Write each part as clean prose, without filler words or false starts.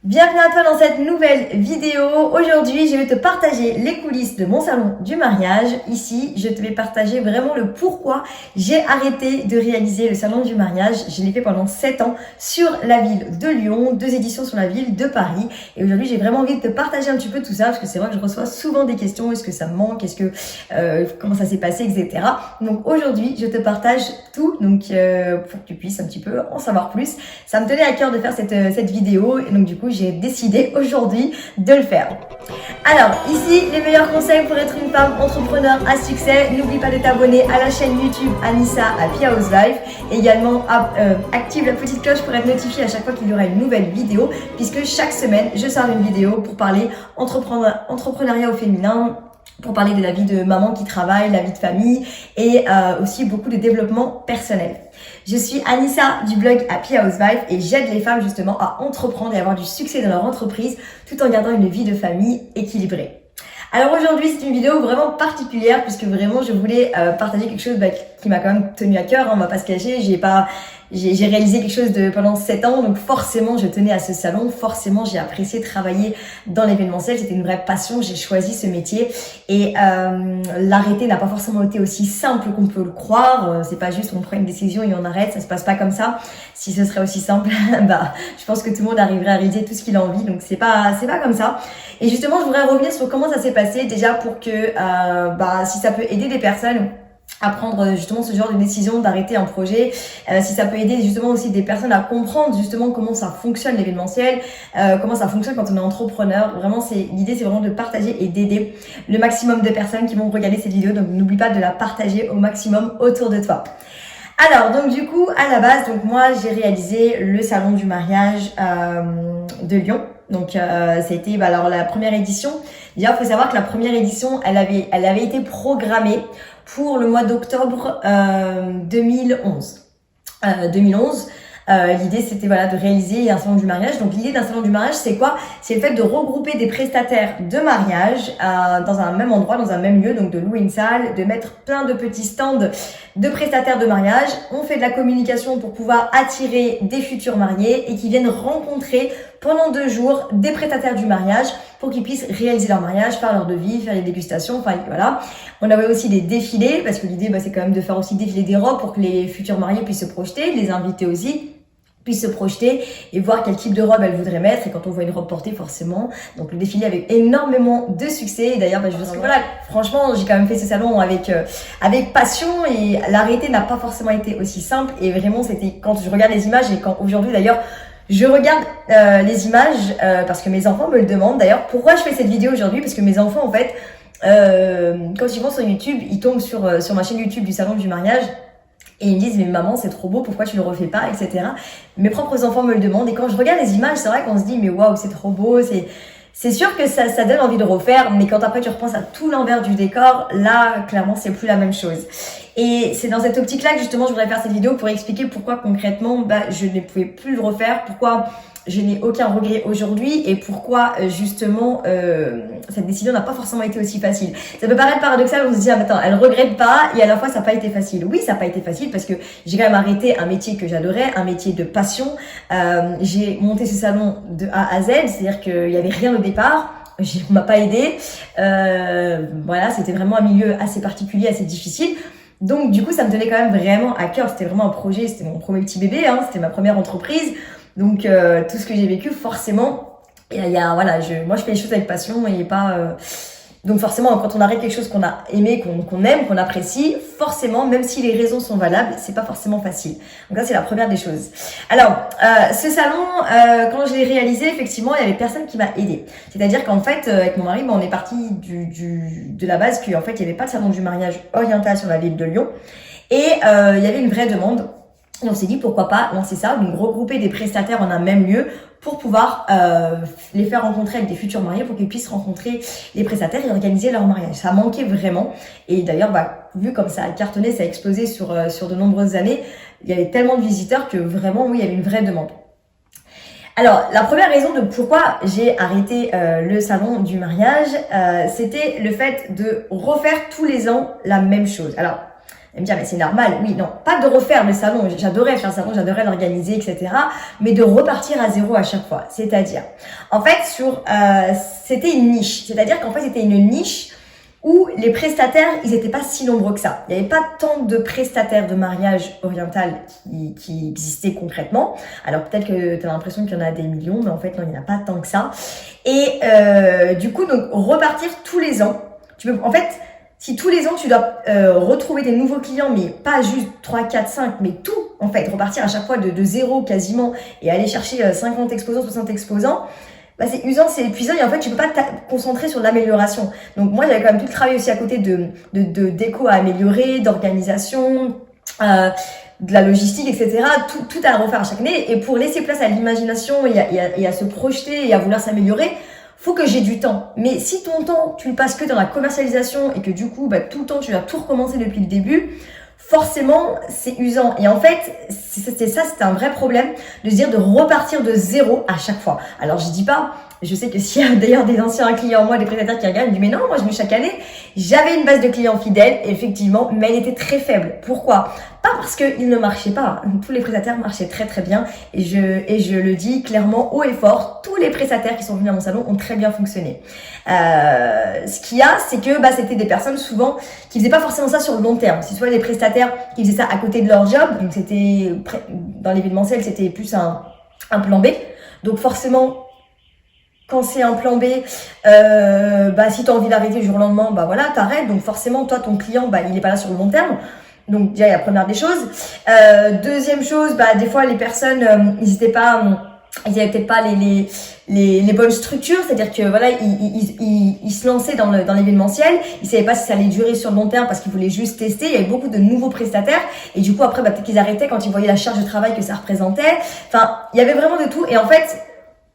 Bienvenue à toi dans cette nouvelle vidéo. Aujourd'hui, je vais te partager les coulisses de mon salon du mariage. Ici, je te vais partager vraiment le pourquoi j'ai arrêté de réaliser le salon du mariage. Je l'ai fait pendant 7 ans sur la ville de Lyon, 2 éditions sur la ville de Paris. Et aujourd'hui, j'ai vraiment envie de te partager un petit peu tout ça parce que c'est vrai que je reçois souvent des questions. Est-ce que ça me manque? Comment ça s'est passé, etc. Donc aujourd'hui, je te partage tout pour que tu puisses un petit peu en savoir plus. Ça me tenait à cœur de faire cette vidéo et donc du coup, j'ai décidé aujourd'hui de le faire. Alors, ici, les meilleurs conseils pour être une femme entrepreneur à succès. N'oublie pas de t'abonner à la chaîne YouTube Anissa Happy House Life. Également, active la petite cloche pour être notifié à chaque fois qu'il y aura une nouvelle vidéo, puisque chaque semaine, je sors une vidéo pour parler entrepreneuriat au féminin, pour parler de la vie de maman qui travaille, la vie de famille et aussi beaucoup de développement personnel. Je suis Anissa du blog Happy House Life et j'aide les femmes justement à entreprendre et avoir du succès dans leur entreprise tout en gardant une vie de famille équilibrée. Alors aujourd'hui, c'est une vidéo vraiment particulière puisque vraiment je voulais partager quelque chose qui m'a quand même tenu à cœur, on va pas se cacher, j'ai réalisé quelque chose pendant 7 ans, donc forcément je tenais à ce salon, forcément j'ai apprécié travailler dans l'événementiel, c'était une vraie passion, j'ai choisi ce métier et l'arrêter n'a pas forcément été aussi simple qu'on peut le croire, c'est pas juste on prend une décision et on arrête, ça se passe pas comme ça. Si ce serait aussi simple, je pense que tout le monde arriverait à réaliser tout ce qu'il a envie, donc c'est pas comme ça. Et justement, je voudrais revenir sur comment ça s'est passé déjà pour que si ça peut aider des personnes à prendre justement ce genre de décision d'arrêter un projet, si ça peut aider justement aussi des personnes à comprendre justement comment ça fonctionne l'événementiel, comment ça fonctionne quand on est entrepreneur. Vraiment, l'idée, c'est vraiment de partager et d'aider le maximum de personnes qui vont regarder cette vidéo. Donc n'oublie pas de la partager au maximum autour de toi. Alors, donc du coup, à la base, donc moi, j'ai réalisé le salon du mariage de Lyon. Donc ça a été alors la première édition. Déjà, il faut savoir que la première édition, elle avait été programmée pour le mois d'octobre 2011. L'idée c'était de réaliser un salon du mariage. Donc l'idée d'un salon du mariage, c'est quoi? C'est le fait de regrouper des prestataires de mariage dans un même endroit, dans un même lieu, donc de louer une salle, de mettre plein de petits stands de prestataires de mariage. On fait de la communication pour pouvoir attirer des futurs mariés et qui viennent rencontrer pendant 2 jours des prestataires du mariage pour qu'ils puissent réaliser leur mariage, faire leur devis, faire les dégustations, enfin voilà. On avait aussi des défilés parce que l'idée c'est quand même de faire aussi défiler des robes pour que les futurs mariés puissent se projeter, les invités aussi puissent se projeter et voir quel type de robe elles voudraient mettre. Et quand on voit une robe portée, forcément, donc le défilé avec énormément de succès. Et d'ailleurs, je pense que franchement, j'ai quand même fait ce salon avec passion et l'arrêter n'a pas forcément été aussi simple. Et vraiment, c'était quand je regarde les images et quand aujourd'hui d'ailleurs, je regarde les images parce que mes enfants me le demandent. D'ailleurs, pourquoi je fais cette vidéo aujourd'hui? Parce que mes enfants, en fait, quand ils vont sur YouTube, ils tombent sur ma chaîne YouTube du salon du mariage. Et ils me disent, mais maman, c'est trop beau, pourquoi tu le refais pas, etc. Mes propres enfants me le demandent. Et quand je regarde les images, c'est vrai qu'on se dit, mais waouh, c'est trop beau, c'est sûr que ça donne envie de refaire, mais quand après tu repenses à tout l'envers du décor, là, clairement, c'est plus la même chose. Et c'est dans cette optique-là que justement, je voudrais faire cette vidéo pour expliquer pourquoi concrètement, je ne pouvais plus le refaire, pourquoi je n'ai aucun regret aujourd'hui et pourquoi justement cette décision n'a pas forcément été aussi facile. Ça peut paraître paradoxal, on se dit attends, elle regrette pas et à la fois ça n'a pas été facile. Oui, ça n'a pas été facile parce que j'ai quand même arrêté un métier que j'adorais, un métier de passion. J'ai monté ce salon de A à Z, c'est-à-dire qu'il y avait rien au départ. On m'a pas aidé. C'était vraiment un milieu assez particulier, assez difficile. Donc du coup, ça me tenait quand même vraiment à cœur. C'était vraiment un projet, c'était mon premier petit bébé, c'était ma première entreprise. Donc tout ce que j'ai vécu, forcément, moi je fais les choses avec passion et pas. Donc forcément, quand on arrête quelque chose qu'on a aimé, qu'on aime, qu'on apprécie, forcément, même si les raisons sont valables, c'est pas forcément facile. Donc ça, c'est la première des choses. Alors, ce salon, quand je l'ai réalisé, effectivement, il y avait personne qui m'a aidé. C'est-à-dire qu'en fait, avec mon mari, on est parti de la base qu'en fait, il n'y avait pas de salon du mariage oriental sur la ville de Lyon. Et il y avait une vraie demande. Et on s'est dit pourquoi pas lancer ça, donc regrouper des prestataires en un même lieu pour pouvoir les faire rencontrer avec des futurs mariés pour qu'ils puissent rencontrer les prestataires et organiser leur mariage. Ça manquait vraiment. Et d'ailleurs, vu comme ça a cartonné, ça a explosé sur de nombreuses années, il y avait tellement de visiteurs que vraiment, oui, il y avait une vraie demande. Alors, la première raison de pourquoi j'ai arrêté le salon du mariage, c'était le fait de refaire tous les ans la même chose. Alors, Elle me dit, ah, mais c'est normal. Oui, non, pas de refaire le salon. J'adorais faire le salon, j'adorais l'organiser, etc. Mais de repartir à zéro à chaque fois. C'est-à-dire, en fait, c'était une niche. C'est-à-dire qu'en fait, c'était une niche où les prestataires, ils n'étaient pas si nombreux que ça. Il n'y avait pas tant de prestataires de mariage oriental qui existaient concrètement. Alors peut-être que tu as l'impression qu'il y en a des millions, mais en fait, non, il n'y en a pas tant que ça. Et du coup, donc repartir tous les ans. En fait, si tous les ans, tu dois retrouver des nouveaux clients, mais pas juste 3, 4, 5, mais tout, en fait, repartir à chaque fois de zéro quasiment et aller chercher 50 exposants, 60 exposants, bah c'est usant, c'est épuisant et en fait, tu peux pas te concentrer sur l'amélioration. Donc moi, j'avais quand même tout le travail aussi à côté de déco à améliorer, d'organisation, de la logistique, etc. Tout à refaire à chaque année. Et pour laisser place à l'imagination et à se projeter et à vouloir s'améliorer, faut que j'ai du temps. Mais si ton temps, tu le passes que dans la commercialisation et que du coup, bah, tout le temps, tu dois tout recommencer depuis le début, forcément, c'est usant. Et en fait, c'était un vrai problème de se dire de repartir de zéro à chaque fois. Alors, je dis pas, je sais que s'il y a d'ailleurs des anciens clients, moi, des prestataires qui regardent, ils me disent, mais non, moi, je mets chaque année. J'avais une base de clients fidèles, effectivement, mais elle était très faible. Pourquoi? Pas parce qu'ils ne marchaient pas. Tous les prestataires marchaient très très bien. Et je le dis clairement, haut et fort, tous les prestataires qui sont venus à mon salon ont très bien fonctionné. Ce qu'il y a, c'est que c'était des personnes souvent qui faisaient pas forcément ça sur le long terme. C'est soit des prestataires qui faisaient ça à côté de leur job. Donc c'était, dans l'événementiel, c'était plus un plan B. Donc forcément, quand c'est un plan B, si tu as envie d'arrêter du jour au lendemain, voilà, t'arrêtes. Donc forcément, toi, ton client, il est pas là sur le long terme. Donc déjà, il y a la première des choses. Deuxième chose, des fois, les personnes n'hésitaient pas, ils avaient peut-être pas les bonnes structures, c'est-à-dire que voilà, ils se lançaient dans l'événementiel, ils savaient pas si ça allait durer sur le long terme parce qu'ils voulaient juste tester. Il y avait beaucoup de nouveaux prestataires et du coup après, peut-être qu'ils arrêtaient quand ils voyaient la charge de travail que ça représentait. Enfin, il y avait vraiment de tout et en fait,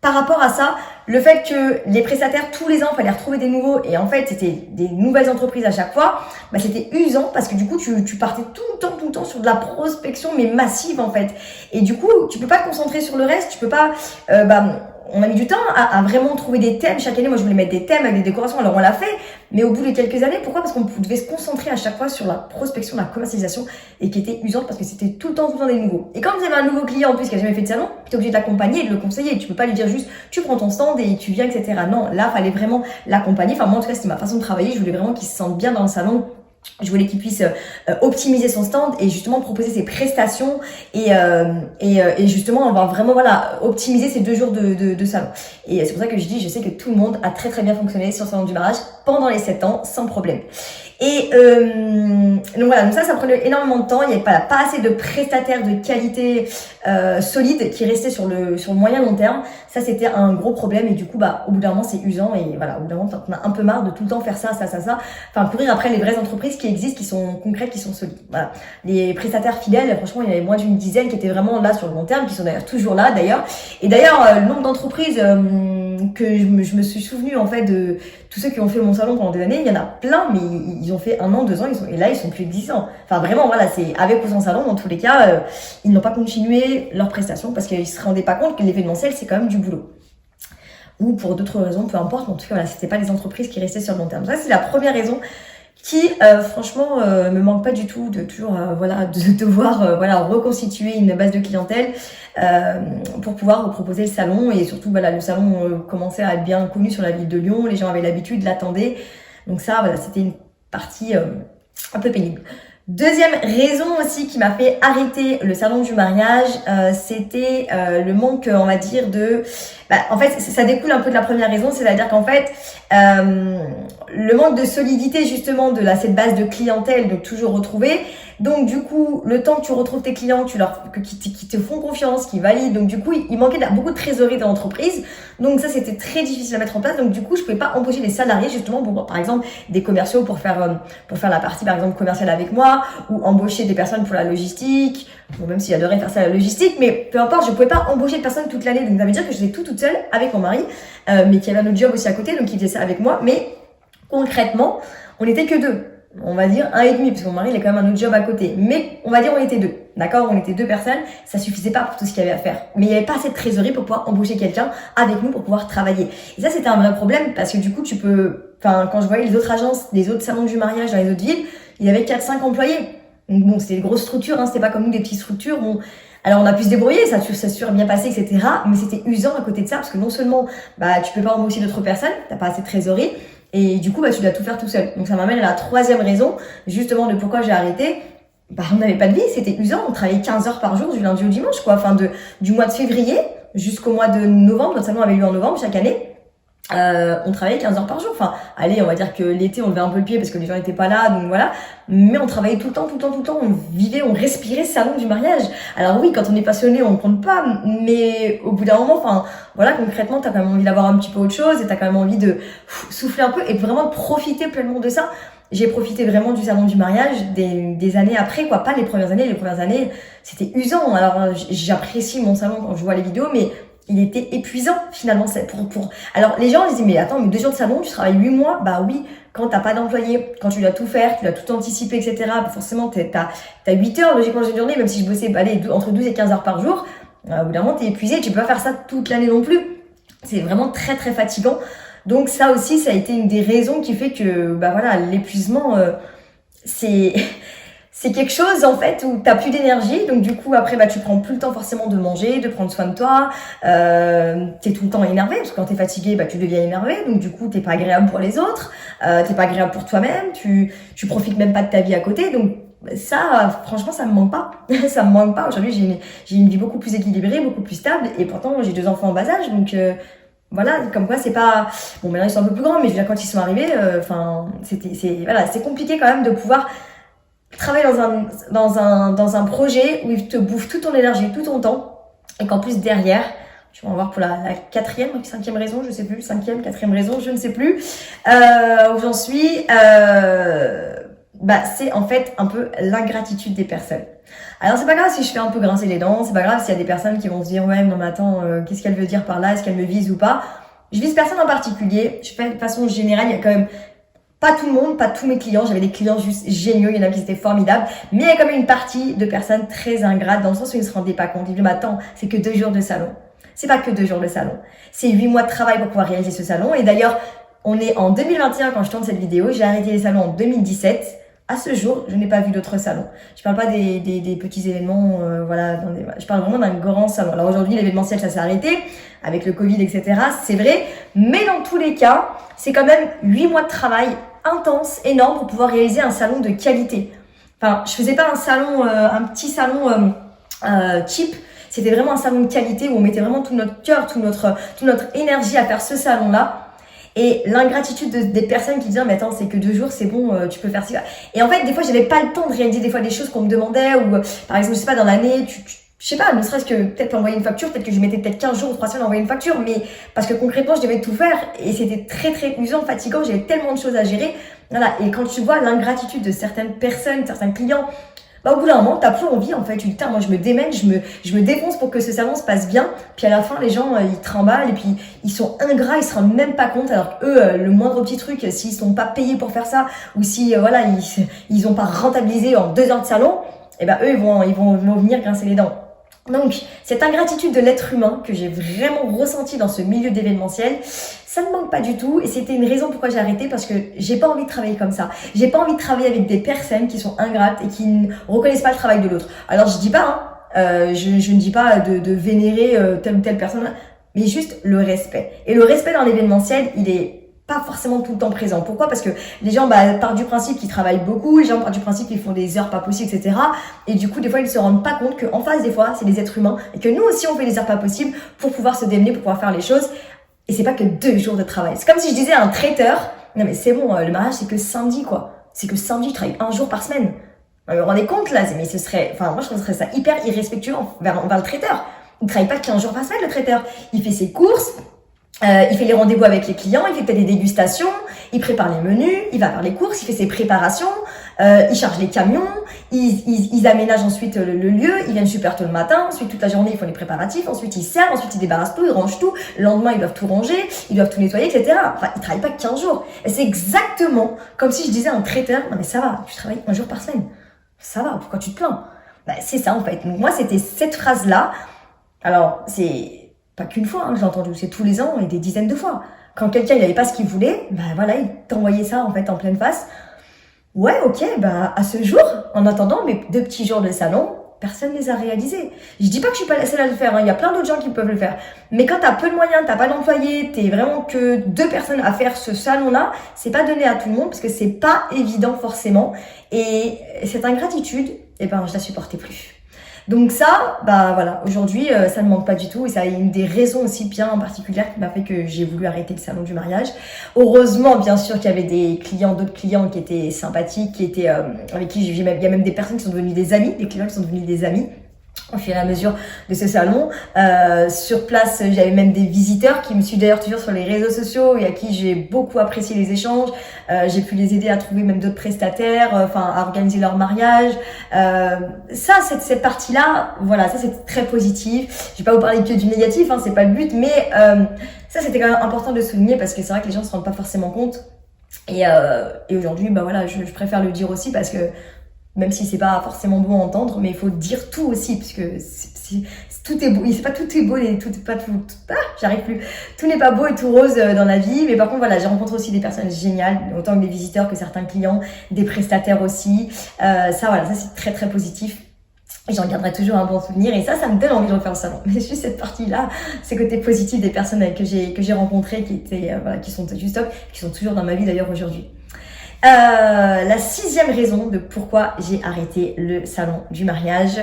par rapport à ça, le fait que les prestataires, tous les ans, fallait retrouver des nouveaux et en fait, c'était des nouvelles entreprises à chaque fois, c'était usant parce que du coup, tu partais tout le temps sur de la prospection, mais massive en fait. Et du coup, tu peux pas te concentrer sur le reste, tu peux pas... on a mis du temps à vraiment trouver des thèmes. Chaque année, moi, je voulais mettre des thèmes avec des décorations. Alors, on l'a fait, mais au bout de quelques années, pourquoi? Parce qu'on devait se concentrer à chaque fois sur la prospection, la commercialisation et qui était usante parce que c'était tout le temps des nouveaux. Et quand vous avez un nouveau client en plus qui a jamais fait de salon, tu es obligé de l'accompagner et de le conseiller. Tu peux pas lui dire juste, tu prends ton stand et tu viens, etc. Non, là, fallait vraiment l'accompagner. Enfin, moi, en tout cas, c'était ma façon de travailler. Je voulais vraiment qu'il se sente bien dans le salon. Je voulais qu'il puisse optimiser son stand et justement proposer ses prestations et justement on va vraiment optimiser ces 2 jours de salon. Et c'est pour ça que je sais que tout le monde a très très bien fonctionné sur le salon du mariage pendant les 7 ans sans problème. Et donc voilà, donc ça prenait énormément de temps. Il n'y avait pas assez de prestataires de qualité solides qui restaient sur le moyen long terme. Ça c'était un gros problème et du coup au bout d'un moment c'est usant et voilà, au bout d'un moment t'en as un peu marre de tout le temps faire ça. Enfin courir après les vraies entreprises qui existent, qui sont concrètes, qui sont solides. Voilà. Les prestataires fidèles, franchement il y en avait moins d'une dizaine qui étaient vraiment là sur le long terme, qui sont d'ailleurs toujours là d'ailleurs. Et d'ailleurs le nombre d'entreprises que je me suis souvenu en fait de tous ceux qui ont fait mon salon pendant des années, il y en a plein, mais ils ont fait 1 an, 2 ans, et là ils sont plus existants. Enfin vraiment voilà, c'est avec ou sans salon, dans tous les cas, ils n'ont pas continué leurs prestations parce qu'ils se rendaient pas compte que l'événementiel c'est quand même du boulot. Ou pour d'autres raisons, peu importe, mais en tout cas voilà, c'était pas les entreprises qui restaient sur le long terme. Ça c'est la première raison qui franchement me manque pas du tout de toujours de devoir reconstituer une base de clientèle pour pouvoir proposer le salon et surtout le salon commençait à être bien connu sur la ville de Lyon, les gens avaient l'habitude, l'attendaient, donc ça c'était une partie un peu pénible. Deuxième raison aussi qui m'a fait arrêter le salon du mariage, c'était le manque, on va dire, de... en fait, ça découle un peu de la première raison, c'est-à-dire qu'en fait, le manque de solidité justement de cette base de clientèle, de toujours retrouver. Donc du coup, le temps que tu retrouves tes clients, qui te font confiance, qui valident, donc du coup, il manquait beaucoup de trésorerie dans l'entreprise. Donc ça, c'était très difficile à mettre en place. Donc du coup, je pouvais pas embaucher des salariés justement pour, par exemple, des commerciaux pour faire la partie, par exemple, commerciale avec moi, ou embaucher des personnes pour la logistique. Bon, même si j'adorais faire ça, la logistique, mais peu importe, je pouvais pas embaucher de personnes toute l'année. Donc ça veut dire que je faisais tout toute seule avec mon mari, mais qui avait un autre job aussi à côté, donc il faisait ça avec moi. Mais concrètement, on n'était que 2. On va dire 1,5, parce que mon mari, il a quand même un autre job à côté. Mais on va dire on était 2. D'accord? On était 2 personnes. Ça suffisait pas pour tout ce qu'il y avait à faire. Mais il n'y avait pas assez de trésorerie pour pouvoir embaucher quelqu'un avec nous pour pouvoir travailler. Et ça, c'était un vrai problème parce que du coup, quand je voyais les autres agences, les autres salons du mariage dans les autres villes, il y avait 4-5 employés. Donc bon, c'était des grosses structures, hein, c'était pas comme nous des petites structures. Bon, alors on a pu se débrouiller, ça s'est super bien passé, etc. Mais c'était usant à côté de ça, parce que non seulement tu peux pas embaucher d'autres personnes, t'as pas assez de trésorerie, et du coup tu dois tout faire tout seul. Donc ça m'amène à la troisième raison, justement, de pourquoi j'ai arrêté. On n'avait pas de vie, c'était usant, on travaillait 15 heures par jour du lundi au dimanche, quoi. Enfin, du mois de février jusqu'au mois de novembre, notre salon avait lieu en novembre chaque année. On travaillait 15 heures par jour. Enfin, allez, on va dire que l'été, on levait un peu le pied parce que les gens n'étaient pas là, donc voilà. Mais on travaillait tout le temps. On vivait, on respirait ce salon du mariage. Alors oui, quand on est passionné, on compte pas, mais au bout d'un moment, enfin, voilà, concrètement, t'as quand même envie d'avoir un petit peu autre chose et t'as quand même envie de souffler un peu et vraiment de profiter pleinement de ça. J'ai profité vraiment du salon du mariage des années après, quoi. Pas les premières années. Les premières années, c'était usant. Alors, j'apprécie mon salon quand je vois les vidéos, mais il était épuisant, finalement. Alors, les gens disent, mais attends, mais 2 jours de salon, tu travailles 8 mois? Bah oui, quand t'as pas d'employé, quand tu dois tout faire, tu dois tout anticiper, etc. Bah forcément, t'as 8 heures, logiquement, dans une journée, même si je bossais, entre 12 et 15 heures par jour. Au bout d'un moment, t'es épuisé, tu peux pas faire ça toute l'année non plus. C'est vraiment très, très fatigant. Donc ça aussi, ça a été une des raisons qui fait que, l'épuisement, c'est quelque chose, en fait, où t'as plus d'énergie. Donc du coup, après, tu prends plus le temps forcément de manger, de prendre soin de toi. T'es tout le temps énervé, parce que quand t'es fatigué, tu deviens énervé. Donc du coup, t'es pas agréable pour les autres. T'es pas agréable pour toi-même. Tu profites même pas de ta vie à côté. Donc ça, franchement, ça me manque pas. Ça me manque pas. Aujourd'hui, j'ai une vie beaucoup plus équilibrée, beaucoup plus stable. Et pourtant, j'ai 2 enfants en bas âge. Donc voilà, comme quoi c'est pas bon, maintenant ils sont un peu plus grands, mais je veux dire, quand ils sont arrivés, c'est compliqué quand même de pouvoir travailler dans un projet où il te bouffe toute ton énergie, tout ton temps, et qu'en plus derrière, tu vas en voir pour la 4e, 5e raison, je sais plus, 5e, 4e raison, je ne sais plus, où j'en suis, c'est en fait un peu l'ingratitude des personnes. Alors c'est pas grave si je fais un peu grincer les dents, c'est pas grave s'il y a des personnes qui vont se dire ouais non mais attends, qu'est-ce qu'elle veut dire par là, est-ce qu'elle me vise ou pas? Je vise personne en particulier, je fais de façon générale, il y a quand même pas tout le monde, pas tous mes clients, j'avais des clients juste géniaux, il y en a qui étaient formidables, mais il y a quand même une partie de personnes très ingrates dans le sens où ils se rendaient pas compte. Ils disaient mais attends, c'est que 2 jours de salon. C'est pas que 2 jours de salon, c'est 8 mois de travail pour pouvoir réaliser ce salon. Et d'ailleurs, on est en 2021 quand je tourne cette vidéo, j'ai arrêté les salons en 2017. À ce jour, je n'ai pas vu d'autres salons. Je parle pas des petits événements, je parle vraiment d'un grand salon. Alors aujourd'hui, l'événementiel, ça s'est arrêté avec le Covid, etc. C'est vrai, mais dans tous les cas, c'est quand même 8 mois de travail intense, énorme, pour pouvoir réaliser un salon de qualité. Enfin, je faisais pas un salon, un petit salon cheap. C'était vraiment un salon de qualité où on mettait vraiment tout notre cœur, toute notre énergie à faire ce salon-là. Et l'ingratitude des personnes qui disaient mais attends, c'est que 2 jours, c'est bon, tu peux faire ça. Et en fait, des fois, j'avais pas le temps de réaliser des fois des choses qu'on me demandait, ou par exemple, je sais pas, dans l'année, je sais pas, ne serait-ce que peut-être envoyer une facture, peut-être que je mettais peut-être 15 jours ou 3 semaines à envoyer une facture, mais parce que concrètement, je devais tout faire et c'était très très usant, fatigant, j'avais tellement de choses à gérer. Voilà, et quand tu vois l'ingratitude de certaines personnes, certains clients, au bout d'un moment, t'as plus envie, en fait. Tu dis, putain, moi, je me démène, je me défonce pour que ce salon se passe bien. Puis à la fin, les gens, ils tremballent et puis ils sont ingrats, ils se rendent même pas compte. Alors que eux, le moindre petit truc, s'ils sont pas payés pour faire ça, ou si, ils ont pas rentabilisé en 2 heures de salon, eux, ils vont venir grincer les dents. Donc, cette ingratitude de l'être humain que j'ai vraiment ressenti dans ce milieu d'événementiel, ça ne manque pas du tout. Et c'était une raison pourquoi j'ai arrêté, parce que j'ai pas envie de travailler comme ça. J'ai pas envie de travailler avec des personnes qui sont ingrates et qui ne reconnaissent pas le travail de l'autre. Alors, je dis pas, je ne dis pas de vénérer telle ou telle personne, mais juste le respect. Et le respect dans l'événementiel, il est pas forcément tout le temps présent. Pourquoi? Parce que les gens partent du principe qu'ils travaillent beaucoup, les gens partent du principe qu'ils font des heures pas possibles, etc. Et du coup, des fois, ils se rendent pas compte qu'en face, des fois, c'est des êtres humains et que nous aussi, on fait des heures pas possibles pour pouvoir se démener, pour pouvoir faire les choses. Et c'est pas que 2 jours de travail. C'est comme si je disais à un traiteur, non mais c'est bon, le mariage, c'est que samedi, quoi. C'est que samedi, je travaille 1 jour par semaine. Vous vous rendez compte, là? Mais moi, je trouverais ça hyper irrespectueux envers le traiteur. Il travaille pas 15 jours par semaine, le traiteur. Il fait ses courses, il fait les rendez-vous avec les clients, il fait peut-être des dégustations, il prépare les menus, il va faire les courses, il fait ses préparations, il charge les camions, ils aménagent ensuite le lieu, ils viennent super tôt le matin, ensuite toute la journée ils font les préparatifs, ensuite ils servent, ensuite ils débarrassent tout, ils rangent tout, le lendemain ils doivent tout ranger, ils doivent tout nettoyer, etc. Enfin, ils travaillent pas 15 jours. Et c'est exactement comme si je disais à un traiteur, non mais ça va, tu travailles 1 jour par semaine. Ça va, pourquoi tu te plains? C'est ça en fait. Donc moi c'était cette phrase-là. Alors c'est pas qu'une fois, je l'ai entendu, c'est tous les ans et des dizaines de fois. Quand quelqu'un il avait pas ce qu'il voulait, il t'envoyait ça en fait en pleine face. Ouais, ok, bah à ce jour, en attendant mes 2 petits jours de salon, personne ne les a réalisés. Je dis pas que je suis pas la seule à le faire, hein. Il y a plein d'autres gens qui peuvent le faire. Mais quand t'as peu de moyens, t'as pas d'employés, t'es vraiment que 2 personnes à faire ce salon-là, c'est pas donné à tout le monde parce que c'est pas évident forcément. Et cette ingratitude, eh ben je la supportais plus. Donc ça, bah voilà, aujourd'hui, ça ne manque pas du tout et ça a une des raisons aussi bien particulières qui m'a fait que j'ai voulu arrêter le salon du mariage. Heureusement, bien sûr, qu'il y avait des clients, d'autres clients qui étaient sympathiques, qui étaient avec qui il y a même des personnes qui sont devenues des amis, des clients qui sont devenus des amis au fur et à mesure de ce salon. Sur place, j'avais même des visiteurs qui me suivent d'ailleurs toujours sur les réseaux sociaux et à qui j'ai beaucoup apprécié les échanges. J'ai pu les aider à trouver même d'autres prestataires, à organiser leur mariage. Ça, cette partie-là, voilà, ça c'est très positif. Je vais pas vous parler que du négatif, hein, c'est pas le but, mais ça c'était quand même important de souligner parce que c'est vrai que les gens se rendent pas forcément compte. Et aujourd'hui, bah voilà, je préfère le dire aussi parce que même si c'est pas forcément beau à entendre, mais il faut dire tout aussi, parce que tout est beau, c'est pas tout est beau, et tout est pas tout, j'arrive plus. Tout n'est pas beau et tout rose dans la vie, mais par contre voilà, j'ai rencontré aussi des personnes géniales, autant que des visiteurs que certains clients, des prestataires aussi. Ça voilà, ça c'est très très positif. Et j'en garderai toujours un bon souvenir et ça me donne envie de refaire le salon. Mais juste cette partie-là, ces côtés positifs des personnes que j'ai rencontrées qui étaient voilà, qui sont juste top, qui sont toujours dans ma vie d'ailleurs aujourd'hui. La 6e raison de pourquoi j'ai arrêté le salon du mariage,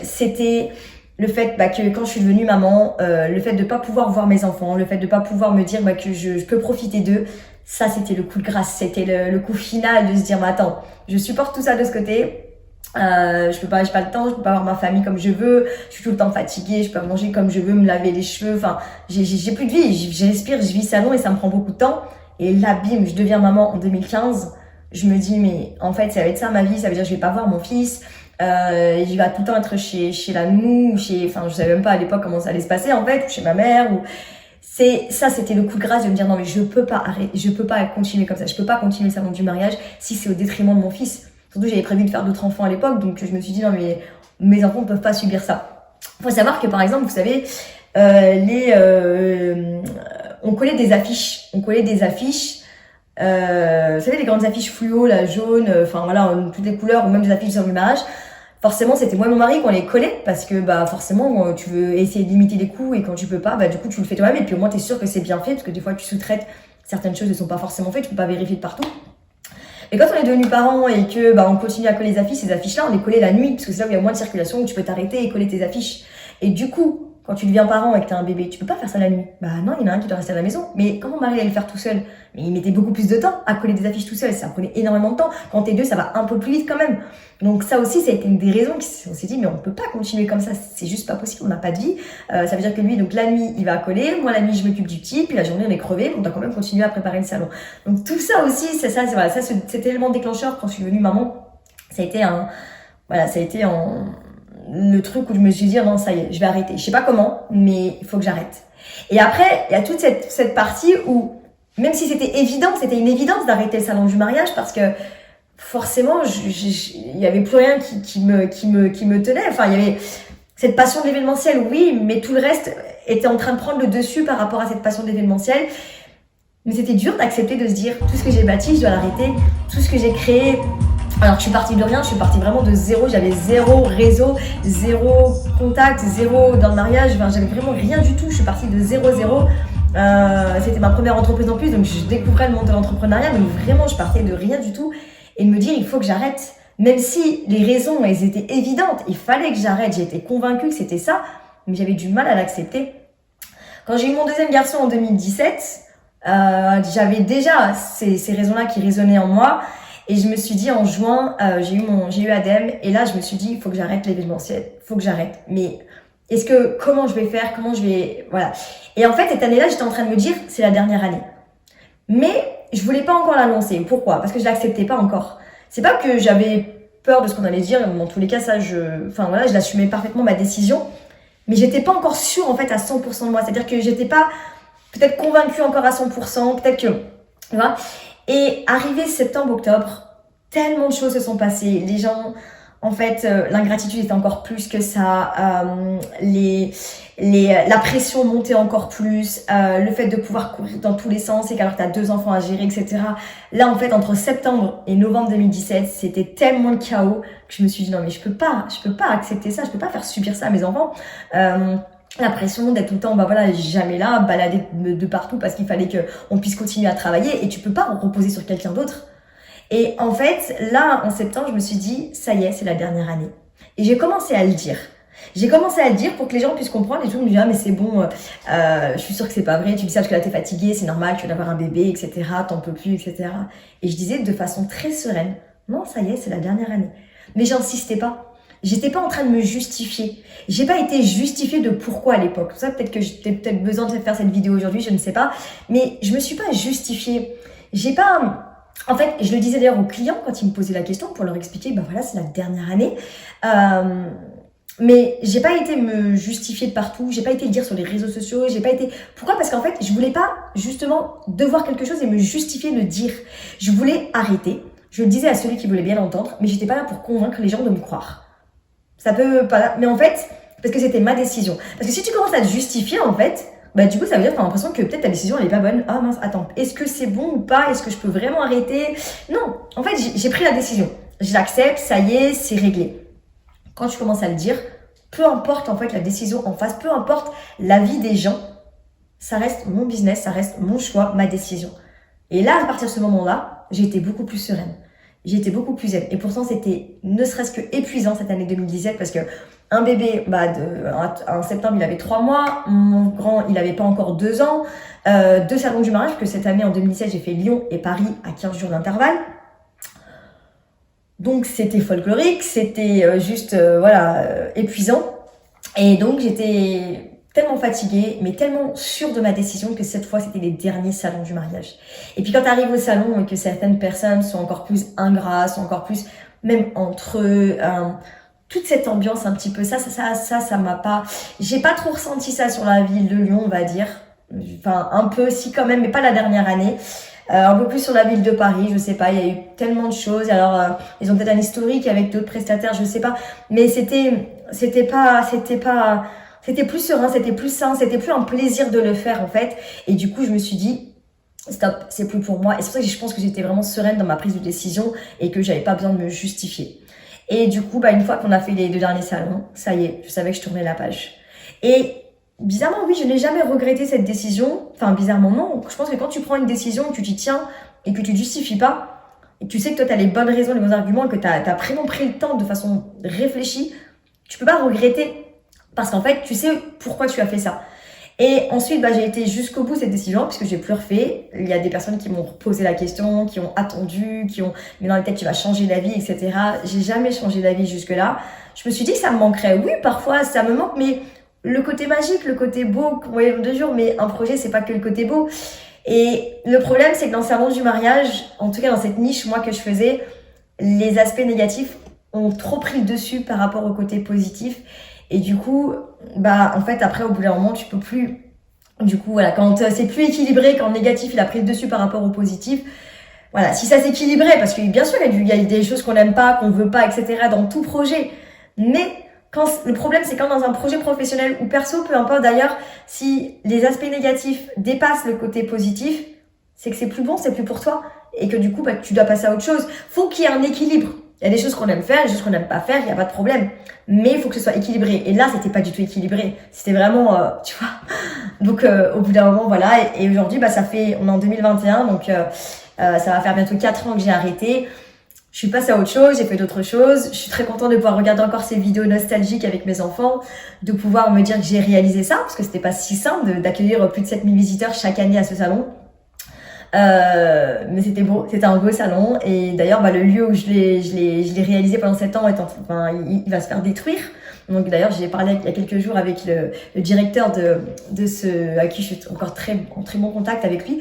c'était le fait que quand je suis devenue maman, le fait de pas pouvoir voir mes enfants, le fait de pas pouvoir me dire que je peux profiter d'eux, ça c'était le coup de grâce, c'était le coup final de se dire attends, je supporte tout ça de ce côté. J'ai pas le temps, je peux pas avoir ma famille comme je veux, je suis tout le temps fatiguée, je peux pas manger comme je veux, me laver les cheveux, enfin j'ai plus de vie, je respire, je vis salon et ça me prend beaucoup de temps. Et là, bim, je deviens maman en 2015. Je me dis, mais en fait, ça va être ça ma vie. Ça veut dire que je vais pas voir mon fils. Il va tout le temps être chez la nounou, enfin, je savais même pas à l'époque comment ça allait se passer, en fait, ou chez ma mère, c'était le coup de grâce de me dire, non, mais je peux pas arrêter, je peux pas continuer comme ça. Je peux pas continuer le salon du mariage si c'est au détriment de mon fils. Surtout, j'avais prévu de faire d'autres enfants à l'époque, donc je me suis dit, non, mais mes enfants ne peuvent pas subir ça. Faut savoir que, par exemple, vous savez, on collait des affiches. Vous savez, les grandes affiches fluo, la jaune, toutes les couleurs, ou même des affiches sur le mariage. Forcément, c'était moi et mon mari qu'on les collait, parce que, forcément, tu veux essayer de limiter les coûts, et quand tu peux pas, du coup, tu le fais toi-même, et puis au moins, t'es sûr que c'est bien fait, parce que des fois, tu sous-traites, certaines choses ne sont pas forcément faites, tu peux pas vérifier de partout. Et quand on est devenus parents et que, on continue à coller les affiches, ces affiches-là, on les collait la nuit, parce que c'est là où il y a moins de circulation, où tu peux t'arrêter et coller tes affiches. Et du coup, quand tu deviens parent et que t'as un bébé, tu peux pas faire ça la nuit. Non, il y en a un qui doit rester à la maison. Mais comment mon mari allait le faire tout seul? Mais il mettait beaucoup plus de temps à coller des affiches tout seul. Ça prenait énormément de temps. Quand t'es deux, ça va un peu plus vite quand même. Donc ça aussi, ça a été une des raisons on s'est dit, mais on peut pas continuer comme ça. C'est juste pas possible. On n'a pas de vie. Ça veut dire que lui, donc la nuit, il va coller. Moi, la nuit, je m'occupe du petit. Puis la journée, on est crevé. On doit quand même continuer à préparer le salon. Donc tout ça aussi, cet élément déclencheur quand je suis devenue maman, ça a été le truc où je me suis dit, non, ça y est, je vais arrêter. Je sais pas comment, mais il faut que j'arrête. Et après, il y a toute cette partie où, même si c'était une évidence d'arrêter le salon du mariage parce que forcément, il y avait plus rien qui me tenait. Enfin, il y avait cette passion de l'événementiel, oui, mais tout le reste était en train de prendre le dessus par rapport à cette passion de l'événementiel. Mais c'était dur d'accepter de se dire, tout ce que j'ai bâti, je dois l'arrêter. Tout ce que j'ai créé, alors je suis partie de rien, je suis partie vraiment de zéro, j'avais zéro réseau, zéro contact, zéro dans le mariage, j'avais vraiment rien du tout, je suis partie de zéro. C'était ma première entreprise en plus, donc je découvrais le monde de l'entrepreneuriat, mais vraiment je partais de rien du tout et de me dire il faut que j'arrête. Même si les raisons, elles étaient évidentes, il fallait que j'arrête, j'étais convaincue que c'était ça, mais j'avais du mal à l'accepter. Quand j'ai eu mon deuxième garçon en 2017, j'avais déjà ces raisons-là qui résonnaient en moi. Et je me suis dit en juin, j'ai eu Adem et là je me suis dit il faut que j'arrête l'événementiel, faut que j'arrête. Mais comment je vais faire, voilà. Et en fait cette année-là j'étais en train de me dire c'est la dernière année. Mais je voulais pas encore l'annoncer. Pourquoi? Parce que je l'acceptais pas encore. C'est pas que j'avais peur de ce qu'on allait dire. Dans tous les cas ça je l'assumais parfaitement ma décision. Mais j'étais pas encore sûre en fait à 100% de moi. C'est-à-dire que j'étais pas peut-être convaincue encore à 100%, peut-être que, tu vois. Et arrivé septembre-octobre, tellement de choses se sont passées. Les gens En fait, l'ingratitude était encore plus que ça. La pression montait encore plus. Le fait de pouvoir courir dans tous les sens et qu'alors tu as 2 enfants à gérer, etc. Là, en fait, entre septembre et novembre 2017, c'était tellement le chaos que je me suis dit non mais je peux pas accepter ça, je peux pas faire subir ça à mes enfants. La pression d'être tout le temps, bah voilà, jamais là, balader de partout parce qu'il fallait qu'on puisse continuer à travailler et tu peux pas reposer sur quelqu'un d'autre. Et en fait, là, en septembre, je me suis dit, ça y est, c'est la dernière année. Et j'ai commencé à le dire. J'ai commencé à le dire pour que les gens puissent comprendre. Et tout le monde me dit, ah, mais c'est bon, je suis sûre que c'est pas vrai. Tu dis ça parce que là, t'es fatiguée, c'est normal, tu viens d'avoir un bébé, etc. T'en peux plus, etc. Et je disais de façon très sereine, non, ça y est, c'est la dernière année. Mais j'insistais pas. J'étais pas en train de me justifier. J'ai pas été justifiée de pourquoi à l'époque. Pour ça, peut-être que j'ai peut-être besoin de faire cette vidéo aujourd'hui, je ne sais pas. Mais je me suis pas justifiée. J'ai pas... En fait, je le disais d'ailleurs aux clients quand ils me posaient la question pour leur expliquer, ben voilà, c'est la dernière année. Mais j'ai pas été me justifier de partout, j'ai pas été le dire sur les réseaux sociaux, j'ai pas été... Pourquoi? Parce qu'en fait, je voulais pas justement devoir quelque chose et me justifier de le dire. Je voulais arrêter. Je le disais à celui qui voulait bien l'entendre, mais j'étais pas là pour convaincre les gens de me croire. Ça peut pas... Mais en fait, parce que c'était ma décision. Parce que si tu commences à te justifier, en fait... Bah du coup ça veut dire que t'as l'impression que peut-être ta décision elle est pas bonne. Ah mince, attends, est-ce que c'est bon ou pas? Est-ce que je peux vraiment arrêter? Non, en fait j'ai pris la décision. Je l'accepte, ça y est, c'est réglé. Quand tu commences à le dire, peu importe en fait la décision en face, peu importe l'avis des gens, ça reste mon business, ça reste mon choix, ma décision. Et là, à partir de ce moment-là, j'ai été beaucoup plus sereine. J'ai été beaucoup plus zen. Et pourtant, c'était ne serait-ce que épuisant cette année 2017 parce que un bébé, en septembre, il avait 3 mois. Mon grand, il avait pas encore 2 ans. 2 salons du mariage, parce que cette année, en 2017, j'ai fait Lyon et Paris à 15 jours d'intervalle. Donc, c'était folklorique, c'était épuisant. Et donc, j'étais tellement fatiguée, mais tellement sûre de ma décision que cette fois, c'était les derniers salons du mariage. Et puis, quand tu arrives au salon et que certaines personnes sont encore plus ingrates, sont encore plus, même entre eux, toute cette ambiance un petit peu, ça m'a pas... J'ai pas trop ressenti ça sur la ville de Lyon, on va dire. Enfin, un peu, si quand même, mais pas la dernière année. Un peu plus sur la ville de Paris, je sais pas, il y a eu tellement de choses. Alors, ils ont peut-être un historique avec d'autres prestataires, je sais pas. Mais c'était plus serein, c'était plus sain, c'était plus un plaisir de le faire, en fait. Et du coup, je me suis dit, stop, c'est plus pour moi. Et c'est pour ça que je pense que j'étais vraiment sereine dans ma prise de décision et que j'avais pas besoin de me justifier. Et du coup, une fois qu'on a fait les 2 derniers salons, ça y est, je savais que je tournais la page. Et bizarrement, oui, je n'ai jamais regretté cette décision. Enfin, bizarrement, non. Je pense que quand tu prends une décision, que tu t'y tiens et que tu ne justifies pas, et que tu sais que toi, tu as les bonnes raisons, les bons arguments, et que tu as vraiment pris le temps de façon réfléchie, tu peux pas regretter. Parce qu'en fait, tu sais pourquoi tu as fait ça. Et ensuite, j'ai été jusqu'au bout de cette décision, puisque j'ai plus refait. Il y a des personnes qui m'ont posé la question, qui ont attendu, qui ont mis dans la tête tu vas changer d'avis, etc. J'ai jamais changé d'avis jusque-là. Je me suis dit que ça me manquerait. Oui, parfois, ça me manque, mais le côté magique, le côté beau, qu'on voyait le 2 jours, mais un projet, c'est pas que le côté beau. Et le problème, c'est que dans le salon du mariage, en tout cas dans cette niche, moi, que je faisais, les aspects négatifs ont trop pris le dessus par rapport au côté positif. Et du coup, en fait, après, au bout d'un moment, tu peux plus. Du coup, voilà, quand c'est plus équilibré, quand le négatif, il a pris le dessus par rapport au positif, voilà, si ça s'équilibrait, parce que bien sûr, il y a des choses qu'on n'aime pas, qu'on veut pas, etc., dans tout projet. Mais le problème, c'est quand dans un projet professionnel ou perso, peu importe d'ailleurs, si les aspects négatifs dépassent le côté positif, c'est que c'est plus bon, c'est plus pour toi. Et que du coup, tu dois passer à autre chose. Faut qu'il y ait un équilibre. Il y a des choses qu'on aime faire, des choses qu'on n'aime pas faire, il n'y a pas de problème. Mais il faut que ce soit équilibré. Et là, c'était pas du tout équilibré. C'était vraiment, tu vois. Donc, au bout d'un moment, voilà. Et aujourd'hui, on est en 2021, donc ça va faire bientôt 4 ans que j'ai arrêté. Je suis passée à autre chose, j'ai fait d'autres choses. Je suis très contente de pouvoir regarder encore ces vidéos nostalgiques avec mes enfants, de pouvoir me dire que j'ai réalisé ça, parce que c'était pas si simple d'accueillir plus de 7000 visiteurs chaque année à ce salon. Mais c'était beau, c'était un beau salon. Et d'ailleurs, le lieu où je l'ai réalisé pendant 7 ans, il va se faire détruire. Donc d'ailleurs, j'ai parlé il y a quelques jours avec le directeur de ce, à qui je suis encore en très bon contact avec lui,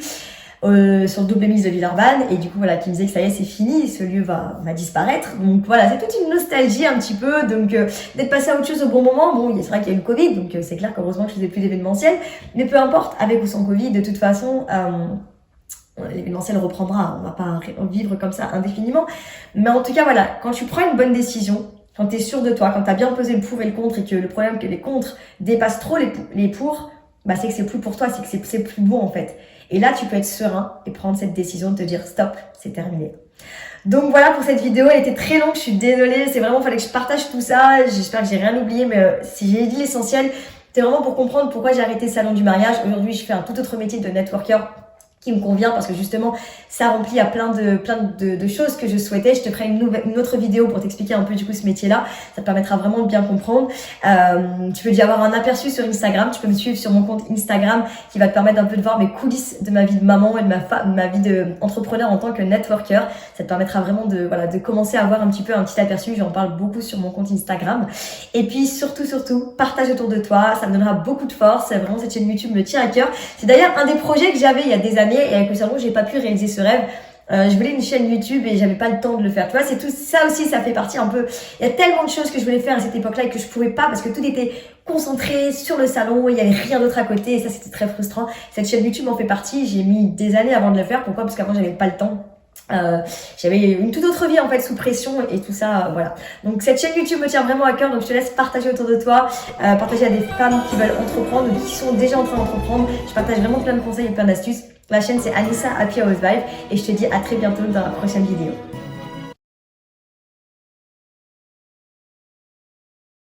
sur le double mise de Villeurbanne, et du coup voilà, qui me disait que ça y est, c'est fini, ce lieu va disparaître. Donc voilà, c'est toute une nostalgie un petit peu, donc d'être passé à autre chose au bon moment. Bon, c'est vrai qu'il y a eu le Covid, donc c'est clair qu'heureusement que je faisais plus d'événementiel, mais peu importe, avec ou sans Covid, de toute façon, l'événementiel reprendra, on va pas vivre comme ça indéfiniment. Mais en tout cas voilà, quand tu prends une bonne décision, quand tu es sûr de toi, quand tu as bien pesé le pour et le contre et que le problème que les contre dépassent trop les pour, bah c'est que c'est plus pour toi, c'est que c'est plus bon en fait. Et là, tu peux être serein et prendre cette décision de te dire stop, c'est terminé. Donc voilà pour cette vidéo, elle était très longue, je suis désolée, c'est vraiment, fallait que je partage tout ça, j'espère que j'ai rien oublié, mais si j'ai dit l'essentiel, c'est vraiment pour comprendre pourquoi j'ai arrêté le salon du mariage. Aujourd'hui, je fais un tout autre métier de networker qui me convient parce que justement ça remplit à plein de choses que je souhaitais. Je te ferai une autre vidéo pour t'expliquer un peu du coup ce métier là, ça te permettra vraiment de bien comprendre. Tu peux déjà avoir un aperçu sur Instagram, tu peux me suivre sur mon compte Instagram qui va te permettre un peu de voir mes coulisses de ma vie de maman et de ma vie d'entrepreneur en tant que networker. Ça te permettra vraiment de commencer à avoir un petit aperçu, j'en parle beaucoup sur mon compte Instagram. Et puis surtout partage autour de toi, ça me donnera beaucoup de force. Vraiment cette chaîne YouTube me tient à cœur, c'est d'ailleurs un des projets que j'avais il y a des années et avec le cerveau j'ai pas pu réaliser ce rêve. Je voulais une chaîne YouTube et j'avais pas le temps de le faire. Tu vois, c'est tout ça aussi, ça fait partie un peu. Il y a tellement de choses que je voulais faire à cette époque-là et que je pouvais pas parce que tout était concentré sur le salon, il y avait rien d'autre à côté et ça c'était très frustrant. Cette chaîne YouTube en fait partie. J'ai mis des années avant de le faire. Pourquoi? Parce qu'avant j'avais pas le temps. J'avais une toute autre vie en fait sous pression et tout ça, voilà. Donc cette chaîne YouTube me tient vraiment à cœur, donc je te laisse partager autour de toi, partager à des femmes qui veulent entreprendre ou qui sont déjà en train d'entreprendre. Je partage vraiment plein de conseils et plein d'astuces. La chaîne c'est Anissa Happy House Vibe et je te dis à très bientôt dans la prochaine vidéo.